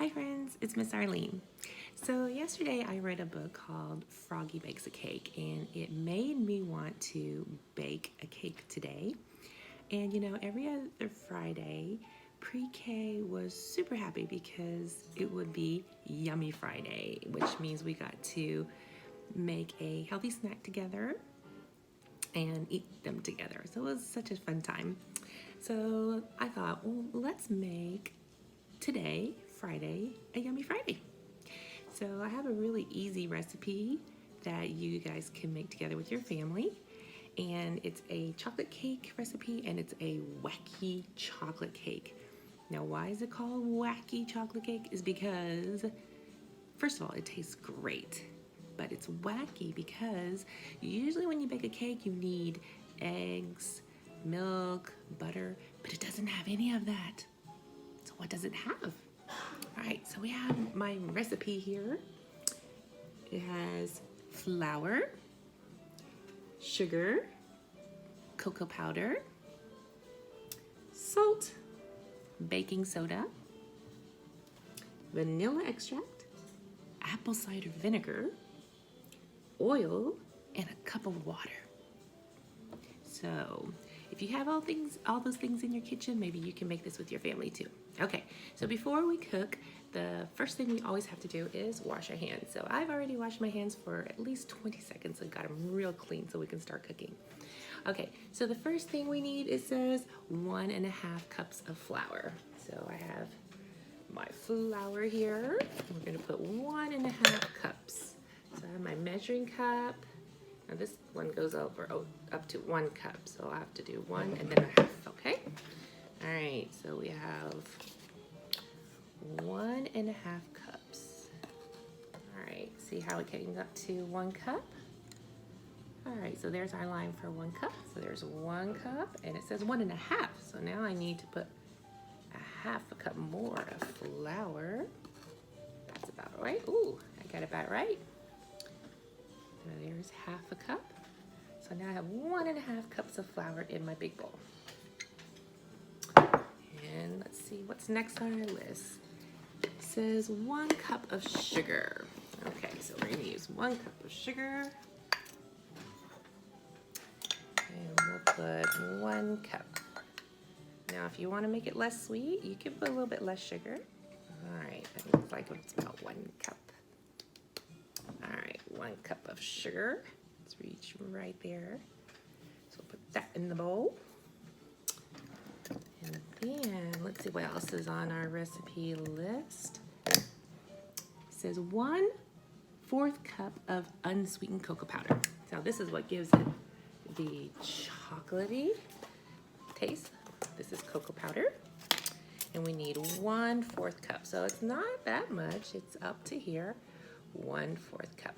Hi friends, it's Miss Arlene. So yesterday I read a book called Froggy Bakes a Cake and it made me want to bake a cake today. And you know, every other Friday, pre-K was super happy because it would be Yummy Friday, which means we got to make a healthy snack together and eat them together. So it was such a fun time. So I thought, well, let's make today, Friday, a Yummy Friday. So I have a really easy recipe that you guys can make together with your family. And it's a chocolate cake recipe and it's a wacky chocolate cake. Now, why is it called wacky chocolate cake? Is because, first of all, it tastes great. But it's wacky because usually when you bake a cake, you need eggs, milk, butter, but it doesn't have any of that. So what does it have? All right, so we have my recipe here. It has flour, sugar, cocoa powder, salt, baking soda, vanilla extract, apple cider vinegar, oil, and a cup of water. So if you have all those things in your kitchen, maybe you can make this with your family too. Okay, so before we cook, the first thing we always have to do is wash our hands. So I've already washed my hands for at least 20 seconds and got them real clean so we can start cooking. Okay, so the first thing we need, it says 1.5 cups of flour. So I have my flour here. We're gonna put 1.5 cups. So I have my measuring cup. Now this one goes up to 1 cup, so I'll have to do 1 and then a half, okay? All right, so we have 1.5 cups. All right, see how it came up to 1 cup? All right, so there's our line for 1 cup. So there's 1 cup and it says 1.5. So now I need to put a half a cup more of flour. That's about right. Ooh, I got it about right. So there's half a cup. So now I have 1.5 cups of flour in my big bowl. And let's see what's next on our list. It says 1 cup of sugar. Okay, so we're gonna use 1 cup of sugar. And we'll put 1 cup. Now, if you wanna make it less sweet, you can put a little bit less sugar. All right, that looks like it's about 1 cup. All right, 1 cup of sugar. Let's reach right there. So we'll put that in the bowl. And then, let's see what else is on our recipe list. It says 1/4 cup of unsweetened cocoa powder. Now this is what gives it the chocolatey taste. This is cocoa powder. And we need 1/4 cup. So it's not that much, it's up to here, 1/4 cup.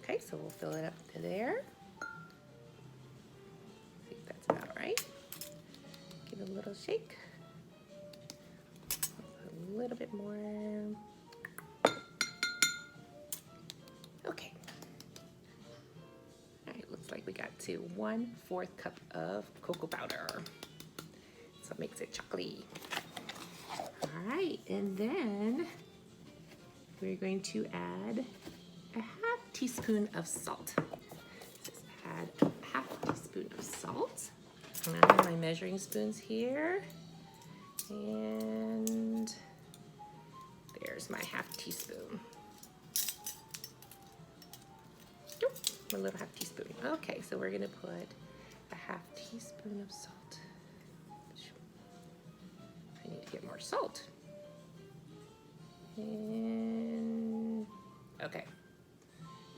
Okay, so we'll fill it up to there. See if that's about right. Give it a little shake. A little bit more. Okay. All right, looks like we got to 1/4 cup of cocoa powder. So it makes it chocolatey. All right, and then we're going to add a 1/2 teaspoon of salt. Just add a 1/2 teaspoon of salt. And I have my measuring spoons here. And there's my 1/2 teaspoon. Oop, my little 1/2 teaspoon. Okay, so we're gonna put a 1/2 teaspoon of salt. I need to get more salt. And okay,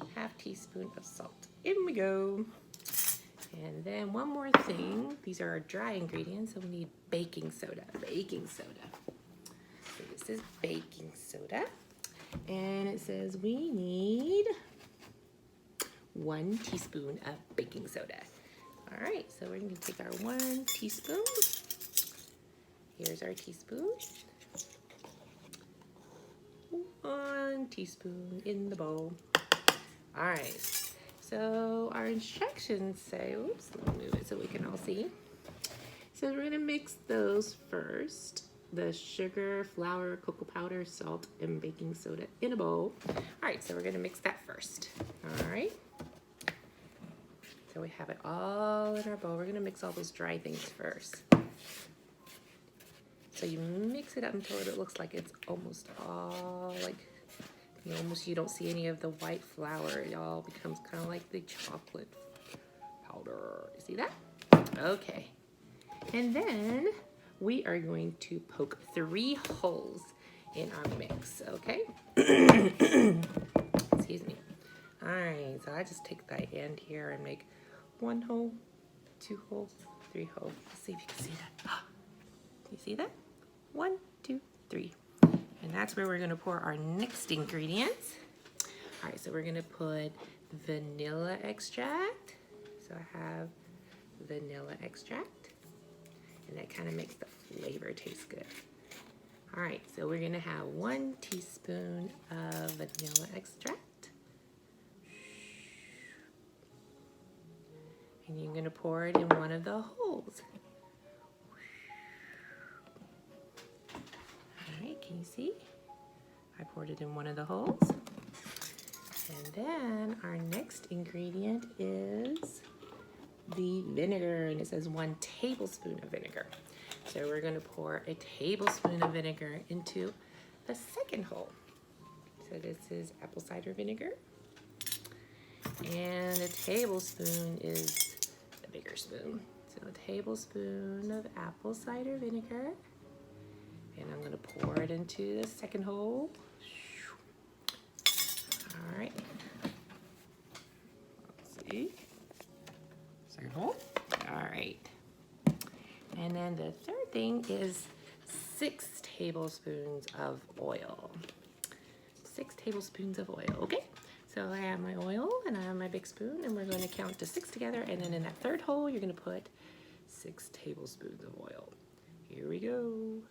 1/2 teaspoon of salt. In we go. And then one more thing. These are our dry ingredients, so we need baking soda. Baking soda. So this is baking soda. And it says we need 1 teaspoon of baking soda. All right, so we're gonna take our 1 teaspoon. Here's our teaspoon. 1 teaspoon in the bowl. All right. So our instructions say, oops, let me move it so we can all see. So we're gonna mix those first. the sugar, flour, cocoa powder, salt, and baking soda in a bowl. All right, so we're gonna mix that first. All right. So we have it all in our bowl. We're gonna mix all those dry things first. So you mix it up until it looks like it's almost all like, you don't see any of the white flour. It all becomes kind of like the chocolate powder. You see that? Okay. And then we are going to poke 3 holes in our mix, okay? Excuse me. All right, so I just take the end here and make 1 hole, 2 holes, 3 holes. Let's see if you can see that. You see that? 1, 2, 3. And that's where we're gonna pour our next ingredients. All right, so we're gonna put vanilla extract. So I have vanilla extract, and that kind of makes the flavor taste good. All right, so we're gonna have 1 teaspoon of vanilla extract. And you're gonna pour it in one of the holes. All right, can you see? I poured it in one of the holes. And then our next ingredient is the vinegar, and it says 1 tablespoon of vinegar. So we're gonna pour a tablespoon of vinegar into the second hole. So this is apple cider vinegar. And a tablespoon is the bigger spoon. So a tablespoon of apple cider vinegar. And I'm gonna pour it into the second hole. All right. Let's see. Second hole. All right. And then the third thing is 6 tablespoons of oil. 6 tablespoons of oil, okay? So I have my oil and I have my big spoon, and we're gonna count to 6 together, and then in that third hole, you're gonna put 6 tablespoons of oil. Here we go.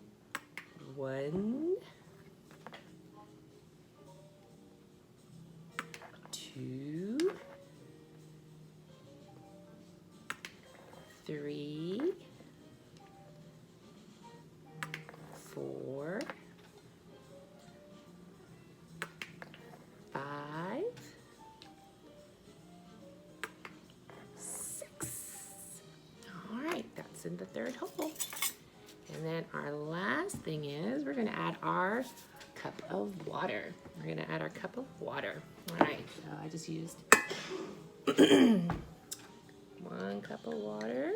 1, 2, 3, 4, 5, 6. All right, that's in the third hole. And then our last thing is we're gonna add our cup of water. We're gonna add our cup of water. All right, so I just used 1 cup of water.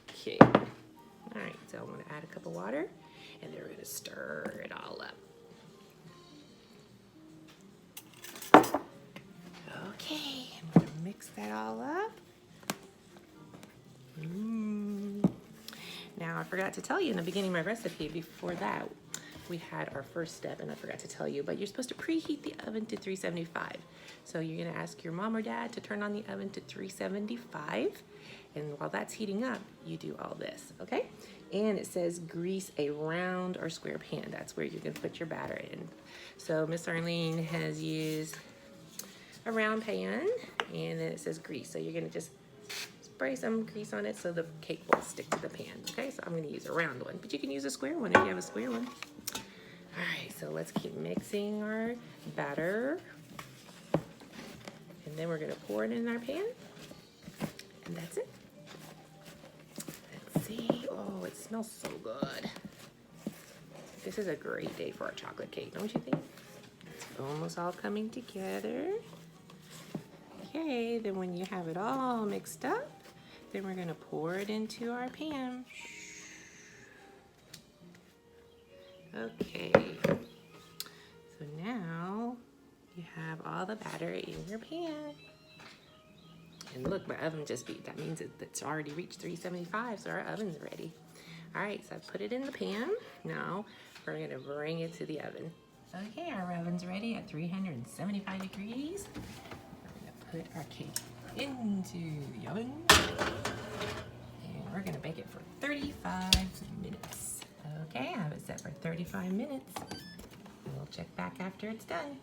Okay, all right, so I'm gonna add a cup of water, and then we're gonna stir it all up. Okay, I'm gonna mix that all up. Now I forgot to tell you in the beginning of my recipe, before that, we had our first step, and I forgot to tell you, but you're supposed to preheat the oven to 375. So you're gonna ask your mom or dad to turn on the oven to 375. And while that's heating up, you do all this, okay? And it says grease a round or square pan. That's where you're gonna put your batter in. So Miss Arlene has used a round pan, and then it says grease. So you're gonna just spray some grease on it so the cake will stick to the pan, okay? So I'm gonna use a round one, but you can use a square one if you have a square one. All right, so let's keep mixing our batter. And then we're gonna pour it in our pan, and that's it. Let's see, oh, it smells so good. This is a great day for a chocolate cake, don't you think? It's almost all coming together. Okay, then when you have it all mixed up, then we're gonna pour it into our pan. Okay, so now you have all the batter in your pan. And look, my oven just beat. That means it's already reached 375, so our oven's ready. All right, so I put it in the pan. Now we're gonna bring it to the oven. Okay, our oven's ready at 375 degrees. We're gonna put our cake into the oven. And we're gonna bake it for 35 minutes. Okay, I have it set for 35 minutes. And we'll check back after it's done.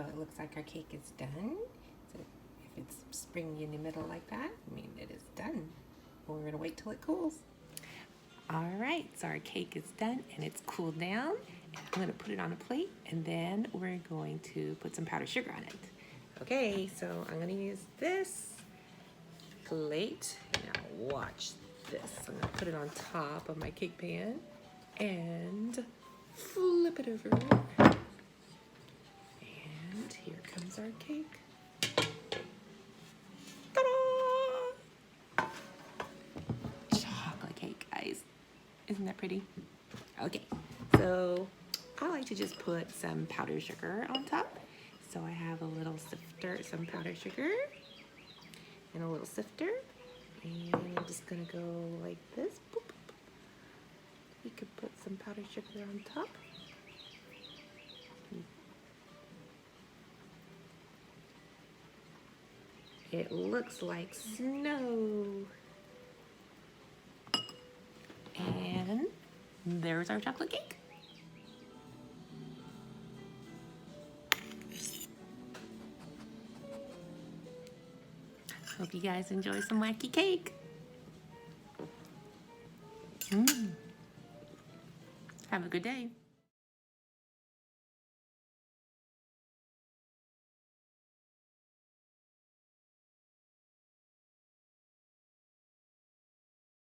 it looks like our cake is done. So if it's springy in the middle like that, I mean it is done. We're gonna wait till it cools. All right, so our cake is done and it's cooled down. I'm gonna put it on a plate and then we're going to put some powdered sugar on it. Okay, so I'm gonna use this plate. Now watch this. I'm gonna put it on top of my cake pan and flip it over. And here comes our cake. Ta-da! Chocolate cake, guys. Isn't that pretty? Okay, so I like to just put some powdered sugar on top. So I have a little sifter, some powdered sugar, and a little sifter. And I'm just gonna go like this. Boop. You could put some powdered sugar on top. It looks like snow. And there's our chocolate cake. Hope you guys enjoy some wacky cake. Have a good day.